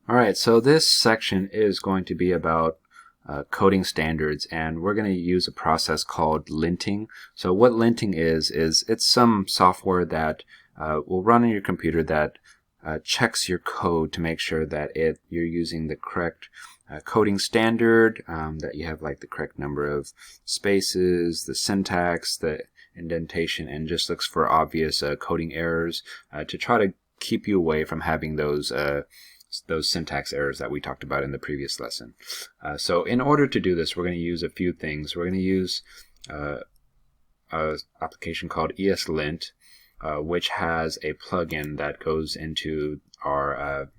Alright, so this section is going to be about coding standards, and we're going to use a process called linting. So what linting is it's some software that will run on your computer that checks your code to make sure that you're using the correct coding standard, that you have like the correct number of spaces, the syntax, the indentation, and just looks for obvious coding errors to try to keep you away from having those syntax errors that we talked about in the previous lesson. So in order to do this, we're going to use a few things. We're going to use an application called ESLint, which has a plugin that goes into our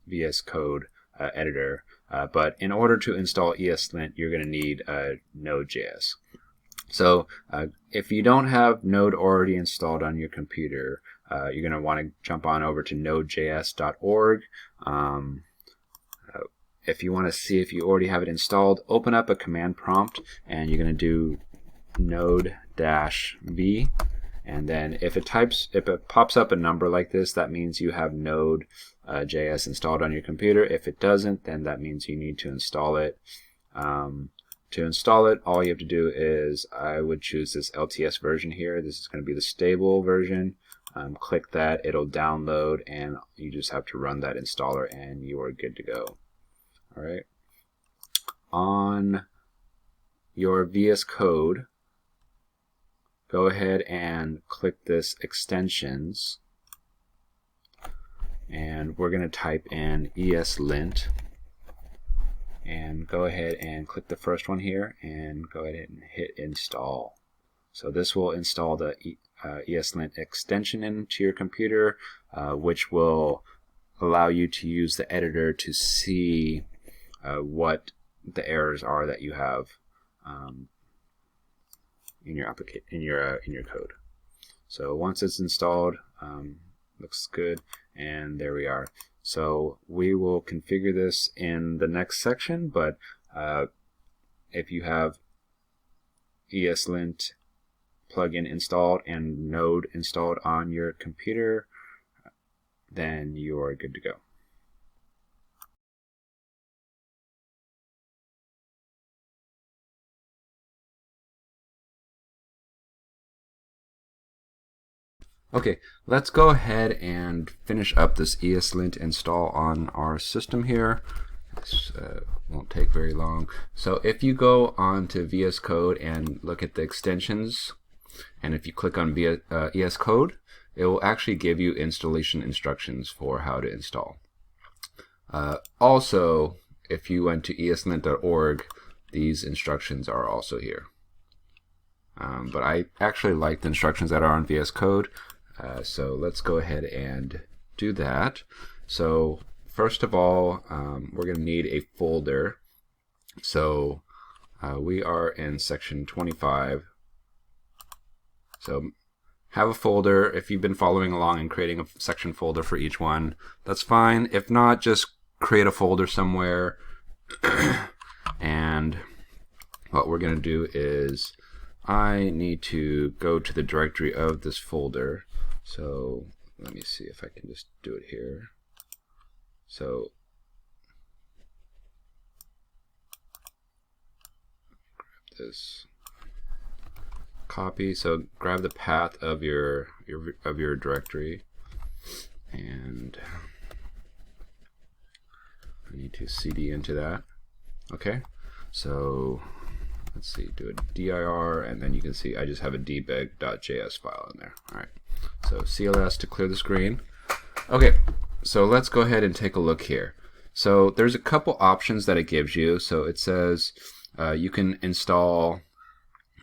VS Code editor. But in order to install ESLint, you're going to need Node.js. So if you don't have Node already installed on your computer, you're going to want to jump on over to nodejs.org. If you want to see if you already have it installed, open up a command prompt and you're going to do node-v, and then if it pops up a number like this, that means you have Node.js installed on your computer. If it doesn't, then that means you need to install it. To install it, all you have to do is, I would choose this LTS version here. This is going to be the stable version. Click that, it'll download, and you just have to run that installer and you are good to go. Alright. On your VS Code, go ahead and click this extensions, and we're going to type in ESLint, and go ahead and click the first one here and go ahead and hit install. So this will install the ESLint extension into your computer, which will allow you to use the editor to see what the errors are that you have in your code. So once it's installed, looks good, and there we are. So we will configure this in the next section, but if you have ESLint plugin installed and Node installed on your computer, then you are good to go. Okay, let's go ahead and finish up this ESLint install on our system here. This won't take very long. So if you go on to VS Code and look at the extensions, and if you click on ES Code, it will actually give you installation instructions for how to install. Also, if you went to eslint.org, these instructions are also here. But I actually like the instructions that are on VS Code. So let's go ahead and do that. So first of all, we're going to need a folder. So we are in section 25. So have a folder. If you've been following along and creating a section folder for each one, that's fine. If not, just create a folder somewhere. And what we're going to do is I need to go to the directory of this folder. So let me see if I can just do it here. So grab this, copy. So grab the path of your directory, and I need to cd into that. Okay. So let's see, do a dir, and then you can see I just have a debug.js file in there. All right. So CLS to clear the screen. Okay, so let's go ahead and take a look here. So there's a couple options that it gives you. So it says you can install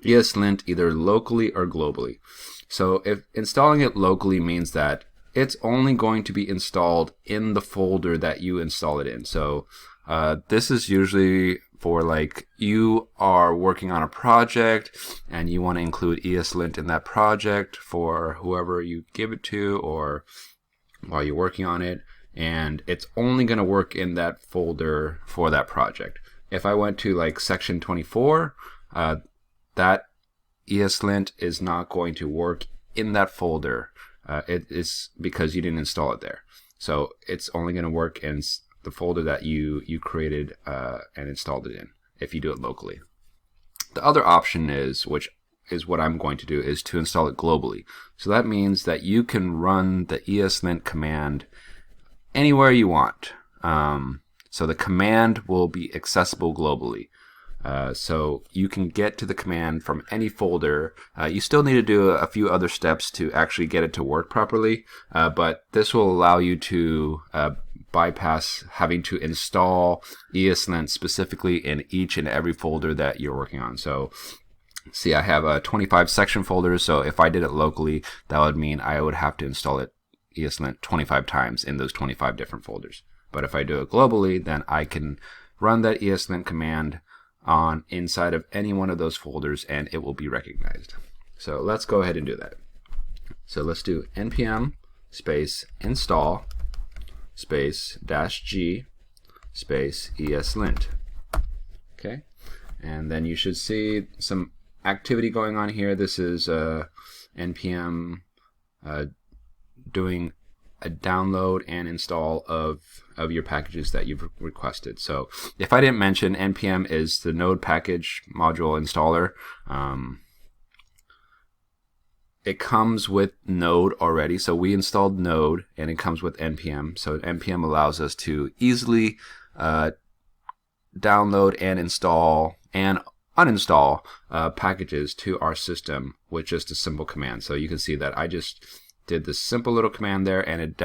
ESLint either locally or globally. So if installing it locally means that it's only going to be installed in the folder that you install it in. So this is usually for like you are working on a project and you want to include ESLint in that project for whoever you give it to or while you're working on it, and it's only going to work in that folder for that project. If I went to like section 24, that ESLint is not going to work in that folder. It is because you didn't install it there. So it's only going to work in the folder that you created and installed it in, if you do it locally. The other option is, which is what I'm going to do, is to install it globally. So that means that you can run the ESLint command anywhere you want. So the command will be accessible globally. So you can get to the command from any folder. You still need to do a few other steps to actually get it to work properly, but this will allow you to bypass having to install ESLint specifically in each and every folder that you're working on. So see, I have 25 section folders, so if I did it locally, that would mean I would have to install it ESLint 25 times in those 25 different folders. But if I do it globally, then I can run that ESLint command on inside of any one of those folders and it will be recognized. So let's go ahead and do that. So let's do npm space install space -g space ESLint. Okay, and then you should see some activity going on here. This is npm doing a download and install of your packages that you've requested. So if I didn't mention, npm is the node package module installer. It comes with Node already, so we installed Node and it comes with npm. So npm allows us to easily download and install and uninstall packages to our system with just a simple command. So you can see that I just did this simple little command there, and it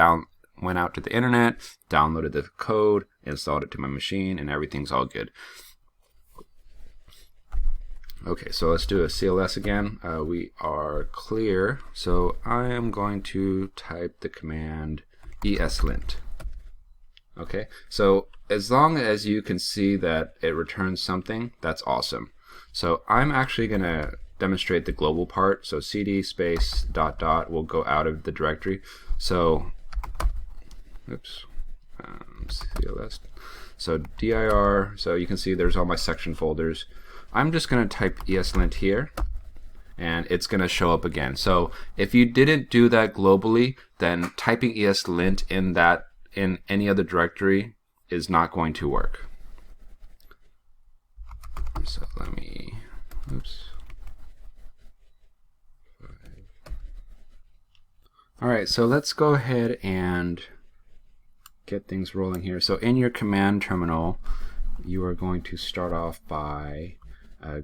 went out to the internet, downloaded the code, installed it to my machine, and everything's all good. Okay, so let's do a CLS again. We are clear, so I am going to type the command ESLint. Okay, so as long as you can see that it returns something, that's awesome. So I'm actually going to demonstrate the global part. So cd space ... will go out of the directory. So oops, CLS. So dir, so you can see there's all my section folders. I'm just going to type ESLint here and it's going to show up again. So if you didn't do that globally, then typing ESLint in any other directory is not going to work. So let me, oops. Alright, so let's go ahead and get things rolling here. So in your command terminal, you are going to start off by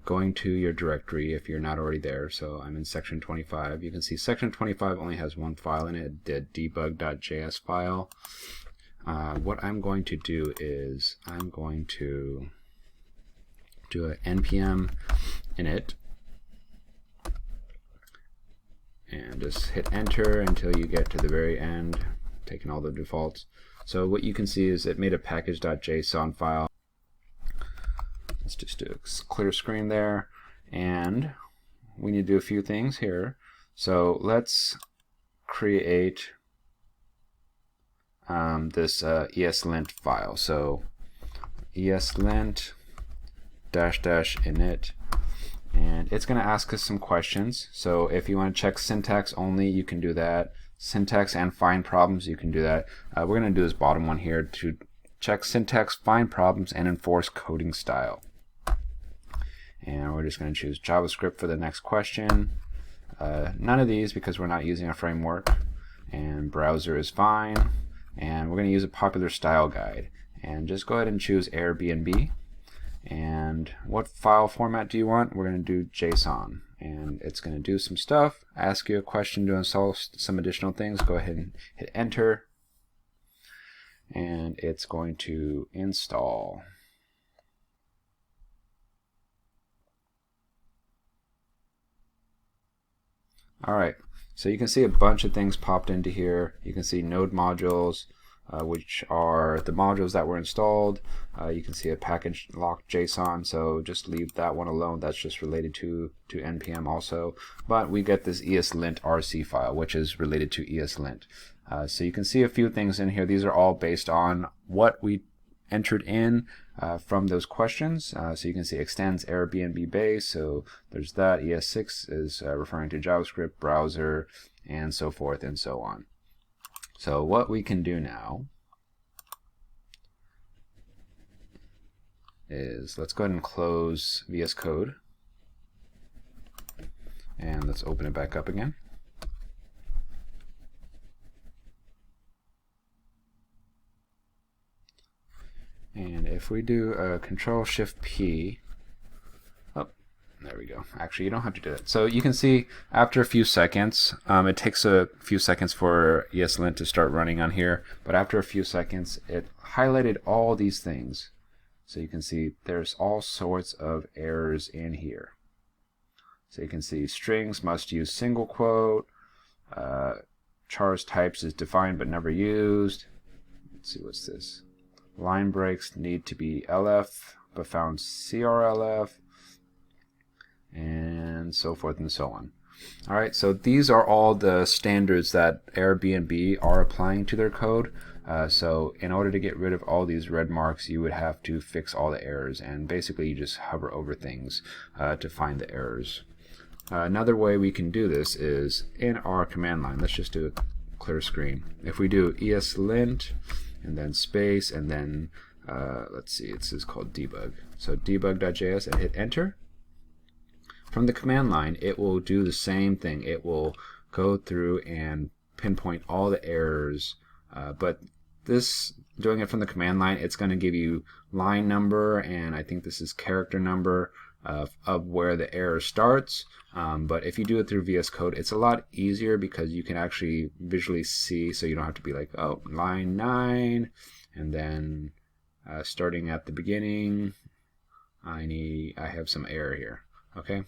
going to your directory if you're not already there. So I'm in section 25. You can see section 25 only has one file in it, the debug.js file. What I'm going to do is I'm going to do an npm init and just hit enter until you get to the very end, taking all the defaults. So what you can see is it made a package.json file. Let's just do a clear screen there, and we need to do a few things here. So let's create this ESLint file. So ESLint --init, and it's going to ask us some questions. So if you want to check syntax only, you can do that. Syntax and find problems, you can do that. We're going to do this bottom one here to check syntax, find problems, and enforce coding style. And we're just going to choose JavaScript for the next question. None of these because we're not using a framework. And browser is fine. And we're going to use a popular style guide. And just go ahead and choose Airbnb. And what file format do you want? We're going to do JSON. And it's going to do some stuff, ask you a question to install some additional things. Go ahead and hit enter. And it's going to install. Alright, so you can see a bunch of things popped into here. You can see node modules, which are the modules that were installed. You can see a package lock JSON, so just leave that one alone. That's just related to npm also. But we get this ESLint RC file, which is related to ESLint. So you can see a few things in here. These are all based on what we entered in from those questions. So you can see extends Airbnb base, so there's that. ES6 is referring to JavaScript, browser, and so forth and so on. So what we can do now is let's go ahead and close VS Code. And let's open it back up again. And if we do Control-Shift-P, oh, there we go. Actually, you don't have to do that. So you can see after a few seconds, it takes a few seconds for ESLint to start running on here, but after a few seconds, it highlighted all these things. So you can see there's all sorts of errors in here. So you can see strings must use single quote, chars types is defined but never used. Let's see, what's this? Line breaks need to be LF but found CRLF, and so forth and so on. Alright, so these are all the standards that Airbnb are applying to their code. So in order to get rid of all these red marks, you would have to fix all the errors, and basically you just hover over things to find the errors. Another way we can do this is in our command line. Let's just do a clear screen. If we do ESLint and then space and then let's see, this is called debug. So debug.js and hit enter. From the command line, it will do the same thing. It will go through and pinpoint all the errors, but this, doing it from the command line, it's going to give you line number, and I think this is character number of where the error starts. But if you do it through VS Code, it's a lot easier because you can actually visually see, so you don't have to be like, oh, line 9, and then starting at the beginning, I have some error here. Okay,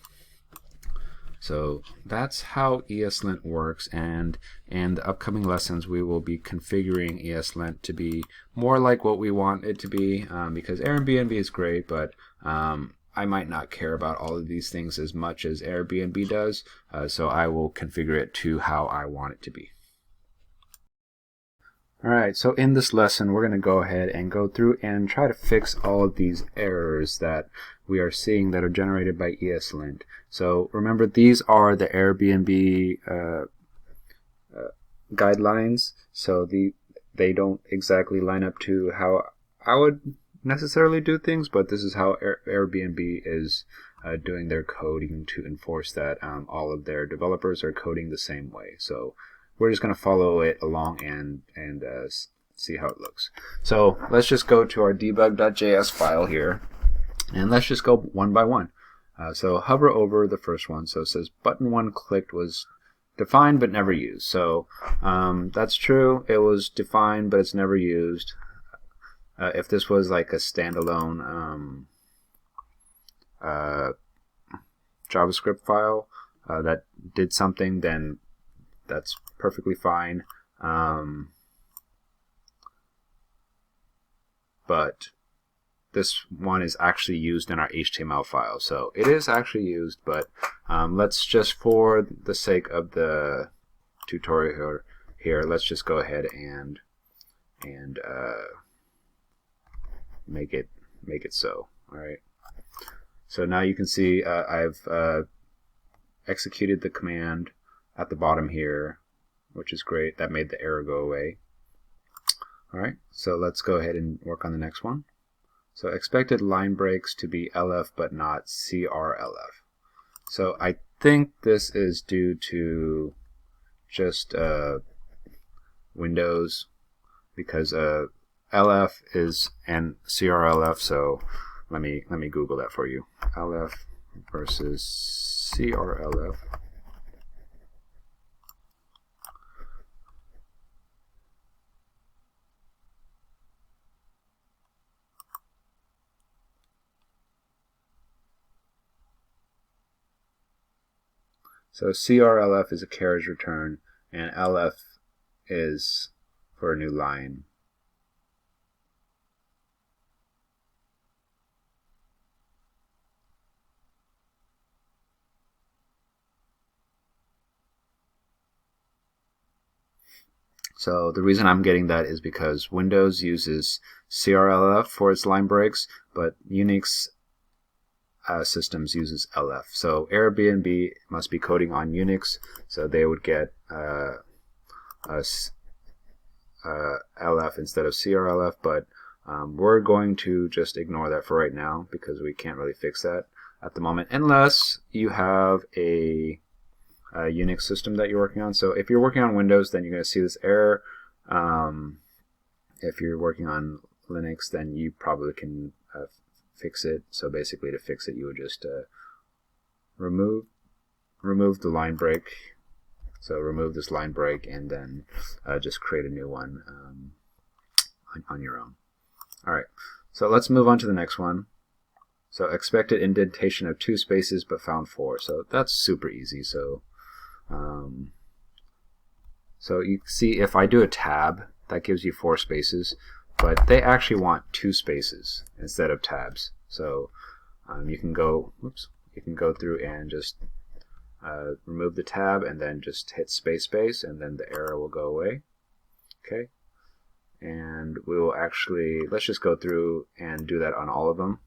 so that's how ESLint works, and in the upcoming lessons we will be configuring ESLint to be more like what we want it to be, because Airbnb is great, but I might not care about all of these things as much as Airbnb does, so I will configure it to how I want it to be. Alright, so in this lesson we're going to go ahead and go through and try to fix all of these errors that we are seeing that are generated by ESLint. So remember, these are the Airbnb guidelines, so they don't exactly line up to how I would necessarily do things, but this is how Airbnb is doing their coding to enforce that all of their developers are coding the same way. So we're just going to follow it along and see how it looks. So let's just go to our debug.js file here, and let's just go one by one. So hover over the first one. So it says button 1 clicked was defined but never used. So that's true. It was defined but it's never used. If this was like a standalone JavaScript file that did something, then that's perfectly fine. But this one is actually used in our HTML file, so it is actually used, but let's just, for the sake of the tutorial here, let's just go ahead and make it so. All right. So now you can see I've executed the command at the bottom here, which is great. That made the error go away. All right. So let's go ahead and work on the next one. So expected line breaks to be LF but not CRLF. So I think this is due to just Windows, because LF is and CRLF. So let me Google that for you. LF versus CRLF. So CRLF is a carriage return, and LF is for a new line. So the reason I'm getting that is because Windows uses CRLF for its line breaks, but Unix systems uses LF. So Airbnb must be coding on Unix, so they would get LF instead of CRLF, but We're going to just ignore that for right now because we can't really fix that at the moment unless you have a Unix system that you're working on. So if you're working on Windows, then you're going to see this error. If you're working on Linux, then you probably can fix it. So basically to fix it, you would just remove the line break. So remove this line break and then just create a new one on your own. Alright, so let's move on to the next one. So expected indentation of 2 spaces but found 4. So that's super easy. So so you see if I do a tab, that gives you 4 spaces, but they actually want 2 spaces instead of tabs. So you can go through and just remove the tab and then just hit space and then the error will go away. Okay, and we will actually, let's just go through and do that on all of them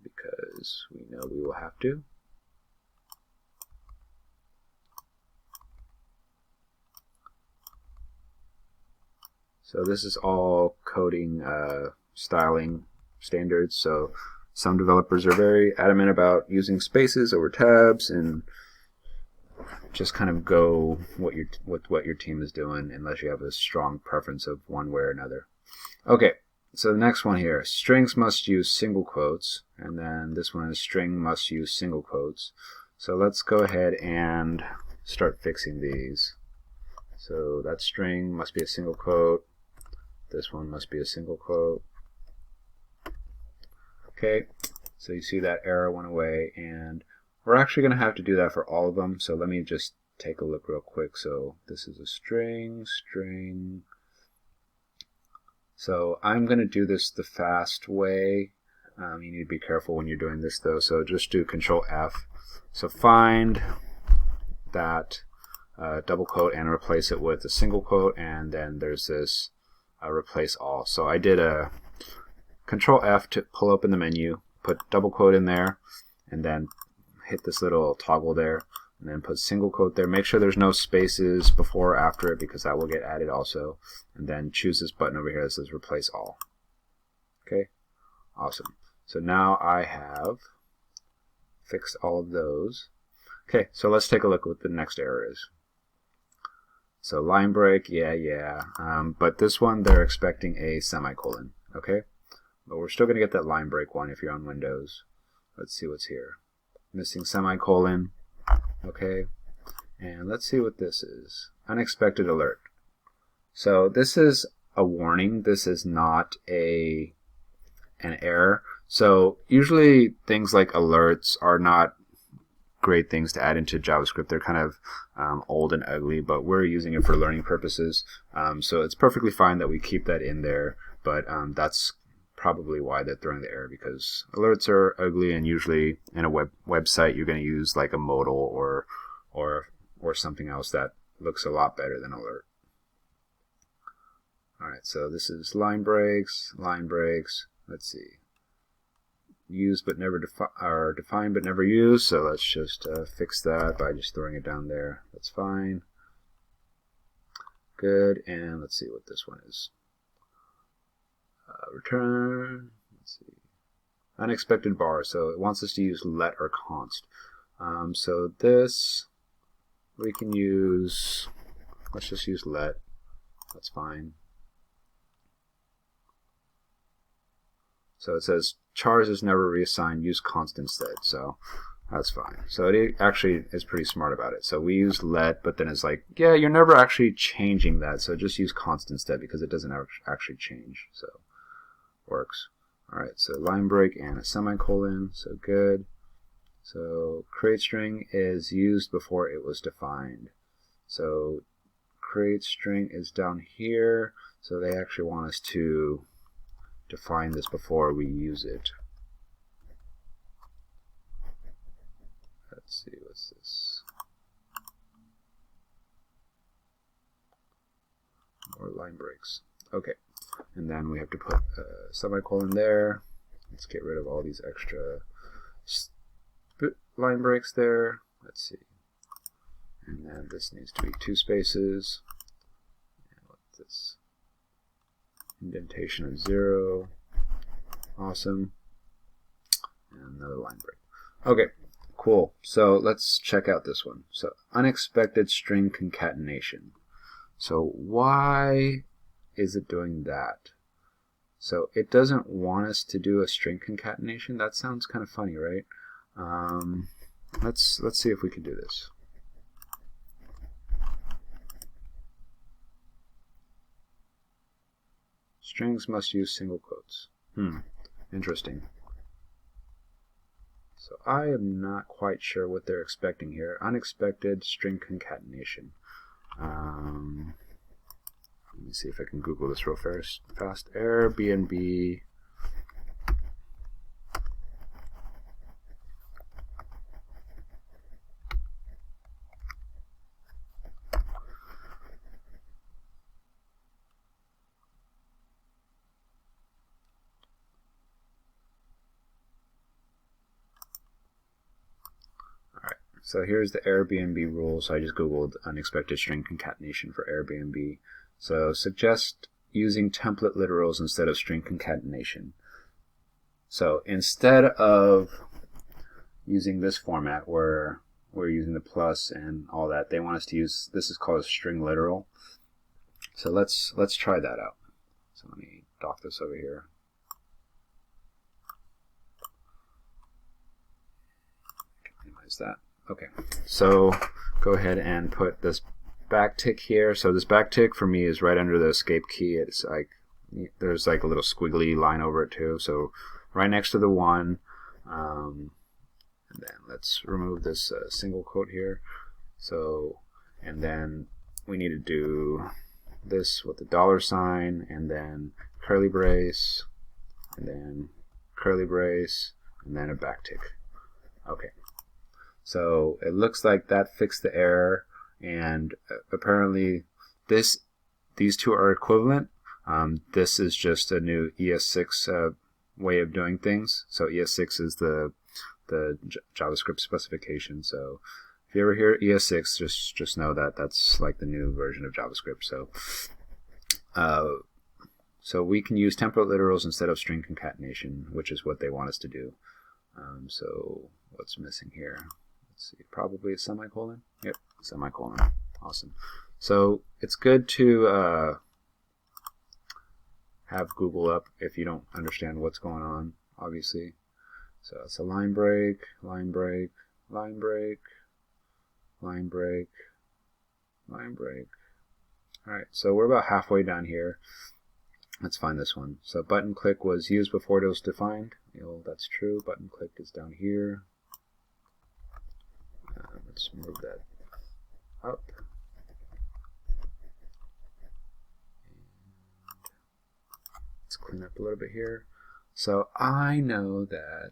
because we know we will have to. So this is all coding styling standards. So some developers are very adamant about using spaces over tabs and just kind of go with what your team is doing unless you have a strong preference of one way or another. Okay, so the next one here, strings must use single quotes, and then this one is string must use single quotes. So let's go ahead and start fixing these. So that string must be a single quote. This one must be a single quote. Okay, so you see that error went away, and we're actually going to have to do that for all of them. So let me just take a look real quick. So this is a string. So I'm going to do this the fast way. You need to be careful when you're doing this though. So just do Control F. So find that double quote and replace it with a single quote, and then there's this replace all. So I did a Control F to pull open the menu, put double quote in there, and then hit this little toggle there, and then put single quote there. Make sure there's no spaces before or after it because that will get added also. And then choose this button over here that says replace all. Okay, awesome. So now I have fixed all of those. Okay, so let's take a look at what the next error is. So line break, yeah. But this one they're expecting a semicolon. Okay, but we're still going to get that line break one if you're on Windows. Let's see what's here. Missing semicolon. Okay, and let's see what this is. Unexpected alert. So this is a warning. This is not an error. So usually things like alerts are not great things to add into JavaScript. They're kind of old and ugly, but we're using it for learning purposes. So it's perfectly fine that we keep that in there, but that's probably why they're throwing the error, because alerts are ugly, and usually in a website you're going to use like a modal or something else that looks a lot better than alert. Alright, so this is line breaks. Let's see. Used but never defined but never used. So let's just fix that by just throwing it down there. That's fine. Good. And let's see what this one is. Return. Let's see. Unexpected bar. So it wants us to use let or const. So this we can use. Let's just use let. That's fine. So it says chars is never reassigned, use const instead. So that's fine. So it actually is pretty smart about it. So we use let, but then it's like, yeah, you're never actually changing that. So just use const instead because it doesn't actually change. So works. All right. So line break and a semicolon. So good. So create string is used before it was defined. So create string is down here. So they actually want us to define this before we use it. Let's see, what's this? More line breaks. Okay, and then we have to put a semicolon there. Let's get rid of all these extra line breaks there. Let's see. And then this needs to be 2 spaces. And What's this? Indentation of 0. Awesome. And another line break. Okay, cool. So let's check out this one. So unexpected string concatenation. So why is it doing that? So it doesn't want us to do a string concatenation. That sounds kind of funny, right? Let's see if we can do this. Strings must use single quotes. Interesting. So I am not quite sure what they're expecting here. Unexpected string concatenation. Let me see if I can Google this real fast. Airbnb So here's the Airbnb rule. So I just Googled unexpected string concatenation for Airbnb. So suggest using template literals instead of string concatenation. So instead of using this format where we're using the plus and all that, they want us to use, this is called a string literal. So let's try that out. So let me dock this over here. Minimize that. Okay, so go ahead and put this backtick here. So this backtick for me is right under the escape key. It's like there's like a little squiggly line over it too. So right next to the 1. And then let's remove this single quote here. So, and then we need to do this with the $, and then curly brace, and then curly brace, and then a backtick. Okay. So it looks like that fixed the error, and apparently these two are equivalent. This is just a new ES6 way of doing things. So ES6 is the JavaScript specification. So if you ever hear ES6, just know that that's like the new version of JavaScript. So we can use template literals instead of string concatenation, which is what they want us to do. So what's missing here? Let's see, probably a semicolon. Yep, semicolon. Awesome. So it's good to have Google up if you don't understand what's going on, obviously. So it's a line break, line break, line break, line break, line break. All right, so we're about halfway down here. Let's find this one. So button click was used before it was defined. That's true. Button click is down here. Let's move that up. Let's clean up a little bit here. So I know that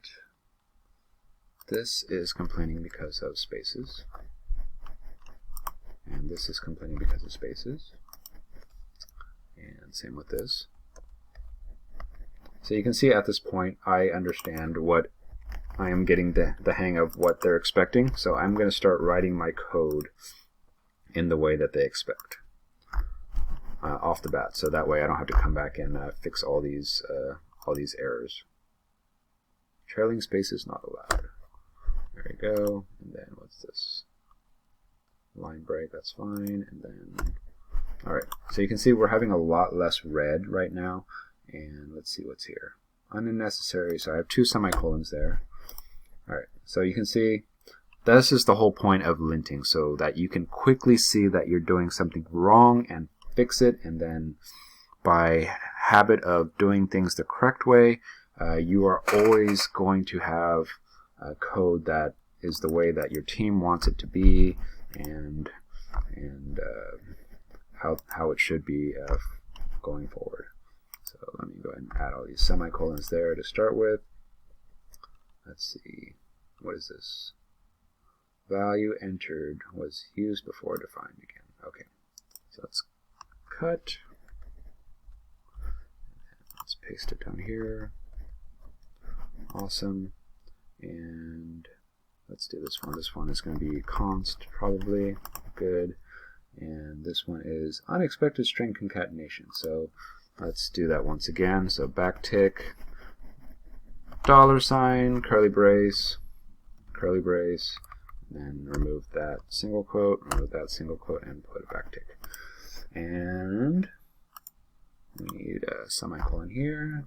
this is complaining because of spaces, and this is complaining because of spaces, and same with this. So you can see at this point I understand what I am getting the hang of what they're expecting. So I'm going to start writing my code in the way that they expect off the bat. So that way I don't have to come back and fix all these errors. Trailing spaces not allowed. There we go. And then what's this? Line break, that's fine. And then, all right. So you can see we're having a lot less red right now. And let's see what's here. Unnecessary. So I have 2 semicolons there. All right, so you can see this is the whole point of linting, so that you can quickly see that you're doing something wrong and fix it, and then by habit of doing things the correct way, you are always going to have code that is the way that your team wants it to be, and how it should be going forward. So let me go ahead and add all these semicolons there to start with. Let's see, what is this? Value entered was used before defined again. Okay, so let's cut. Let's paste it down here. Awesome. And let's do this one. This one is going to be const probably. Good. and this one is unexpected string concatenation. So let's do that once again. So backtick, $, curly brace, then remove that single quote, and put a backtick. And we need a semicolon here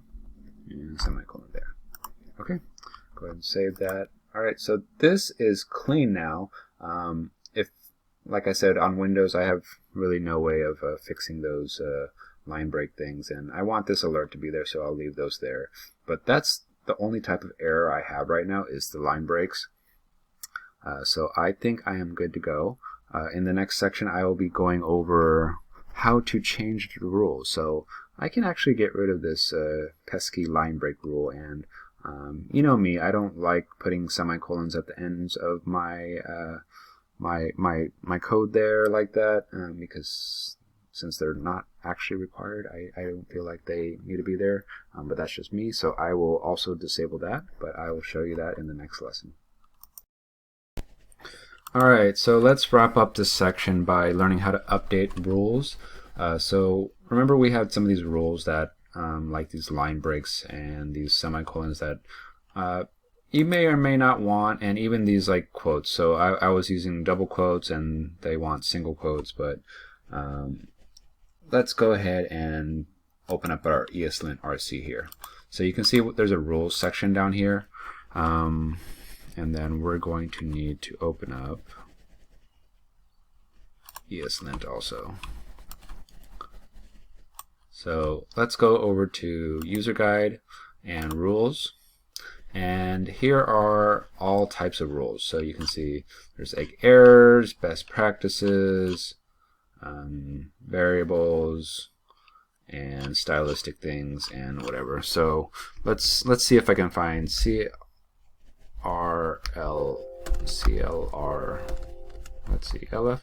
and a semicolon there. Okay, go ahead and save that. Alright, so this is clean now. If, like I said, on Windows I have really no way of fixing those line break things, and I want this alert to be there, so I'll leave those there. But that's the only type of error I have right now, is the line breaks. So I think I am good to go. In the next section I will be going over how to change the rules. So I can actually get rid of this pesky line break rule, and you know me, I don't like putting semicolons at the ends of my my code there like that, because since they're not actually required, I don't feel like they need to be there, but that's just me. So I will also disable that, but I will show you that in the next lesson. Alright, so let's wrap up this section by learning how to update rules. So remember, we had some of these rules that like these line breaks and these semicolons that you may or may not want, and even these like quotes. So I was using double quotes and they want single quotes, but let's go ahead and open up our ESLint RC here. So you can see there's a rules section down here, and then we're going to need to open up ESLint also. So let's go over to user guide and rules, and here are all types of rules. So you can see there's like errors, best practices, variables, and stylistic things, and whatever. So let's see if I can find CLR, let's see, LF.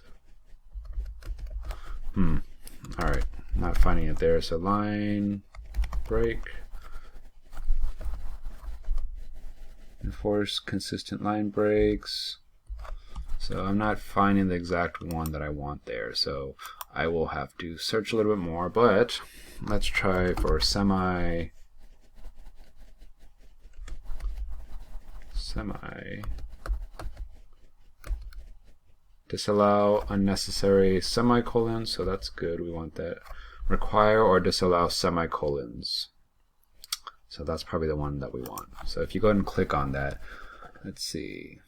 Alright, not finding it there. So line break, enforce consistent line breaks. So I'm not finding the exact one that I want there, so I will have to search a little bit more, but let's try for semi disallow unnecessary semicolons. So that's good, we want that. Require or disallow semicolons. So that's probably the one that we want. So if you go ahead and click on that, let's see,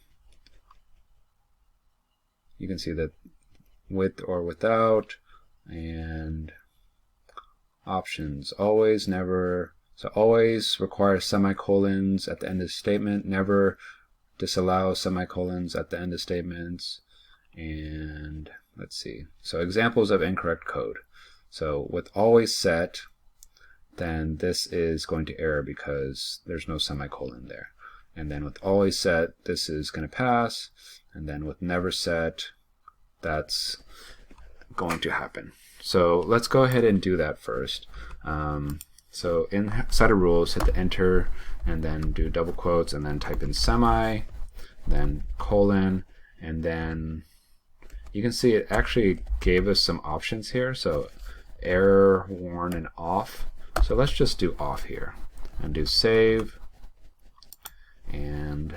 you can see that with or without, and options, always, never. So always require semicolons at the end of the statement, never disallow semicolons at the end of statements. And let's see, so examples of incorrect code. So with always set, then this is going to error because there's no semicolon there. And then with always set, this is going to pass. And then with never set, that's going to happen. So let's go ahead and do that first. So inside of rules, hit the enter, and then do double quotes, and then type in semi, then colon, and then you can see it actually gave us some options here. So error, warn, and off. So let's just do off here and do save, and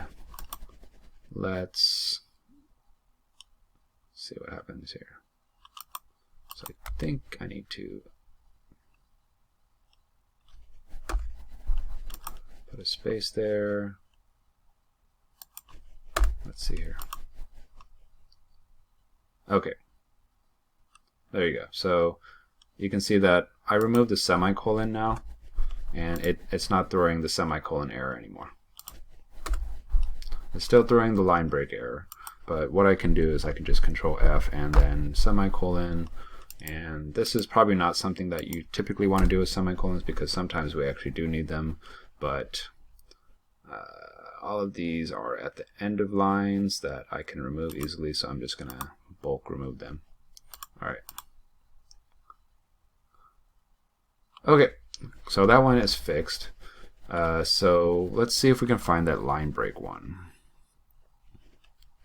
let's see what happens here. So I think I need to put a space there. Let's see here. Okay, there you go. So you can see that I removed the semicolon now, and it's not throwing the semicolon error anymore. It's still throwing the line break error, but what I can do is I can just Control F and then semicolon, and this is probably not something that you typically want to do with semicolons because sometimes we actually do need them, but all of these are at the end of lines that I can remove easily, so I'm just going to bulk remove them. Alright. Okay, so that one is fixed. So let's see if we can find that line break one,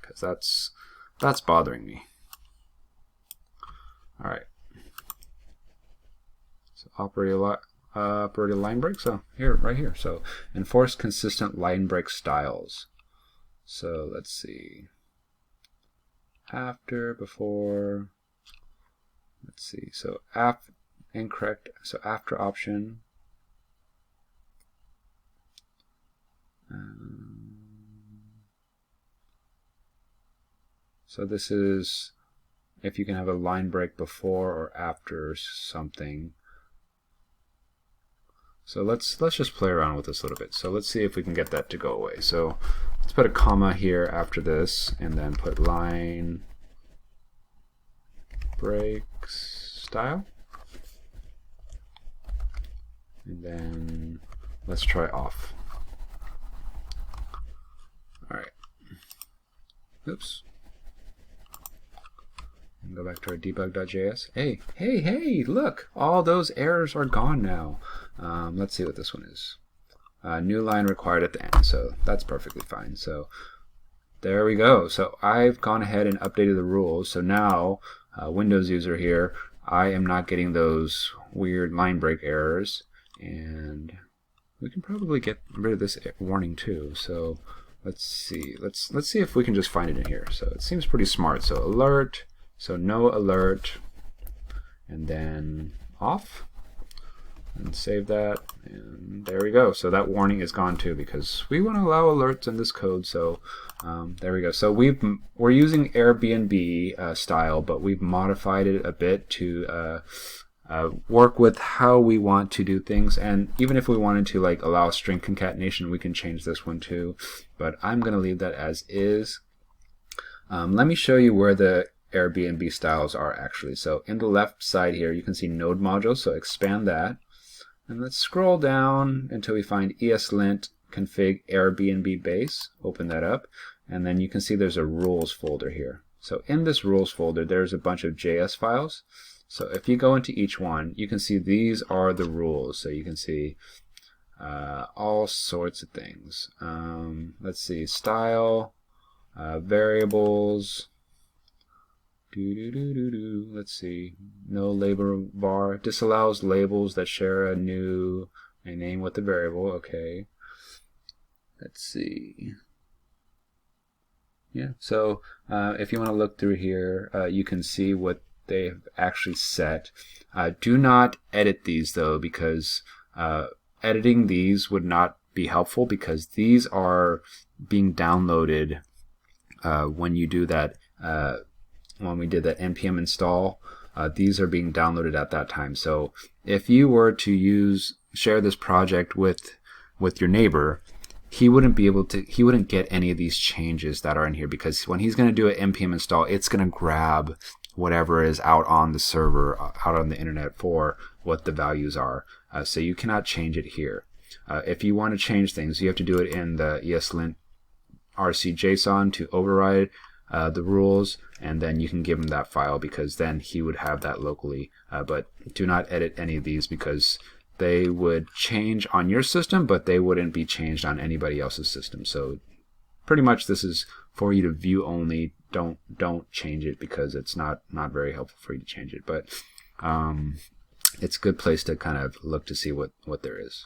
because that's bothering me. All right. So operator line break. So here, right here. So enforce consistent line break styles. So let's see. After, before. Let's see. So incorrect. So after option. So this is if you can have a line break before or after something. So let's just play around with this a little bit. So let's see if we can get that to go away. So let's put a comma here after this, and then put line break style. And then let's try off. All right. Oops. And go back to our debug.js. Hey, look, all those errors are gone now. Let's see what this one is. New line required at the end, so that's perfectly fine. So there we go. So I've gone ahead and updated the rules. So now, Windows user here, I am not getting those weird line break errors, and we can probably get rid of this warning too. So let's see. Let's see if we can just find it in here. So it seems pretty smart. So alert. So no alert, and then off, and save that, and there we go. So that warning is gone too, because we want to allow alerts in this code. So there we go. So we're using Airbnb style, but we've modified it a bit to work with how we want to do things. And even if we wanted to like allow string concatenation, we can change this one too. But I'm going to leave that as is. Let me show you where the Airbnb styles are actually. So in the left side here, you can see node module. So expand that, and let's scroll down until we find ESLint config Airbnb base. Open that up, and then you can see there's a rules folder here. So in this rules folder, there's a bunch of JS files. So if you go into each one, you can see these are the rules. So you can see all sorts of things. Let's see, style, variables. Let's see. No label var. Disallows labels that share a name with the variable. Okay. Let's see. Yeah. So if you want to look through here, you can see what they have actually set. Do not edit these though, because editing these would not be helpful, because these are being downloaded when you do that. When we did that npm install, these are being downloaded at that time. So if you were to share this project with your neighbor, he wouldn't get any of these changes that are in here, because when he's going to do an npm install, it's going to grab whatever is out on the server, out on the internet, for what the values are. So you cannot change it here. If you want to change things, you have to do it in the ESLint rc.json to override the rules, and then you can give him that file, because then he would have that locally. But do not edit any of these, because they would change on your system, but they wouldn't be changed on anybody else's system. So pretty much this is for you to view only. Don't change it, because it's not very helpful for you to change it. But it's a good place to kind of look to see what there is.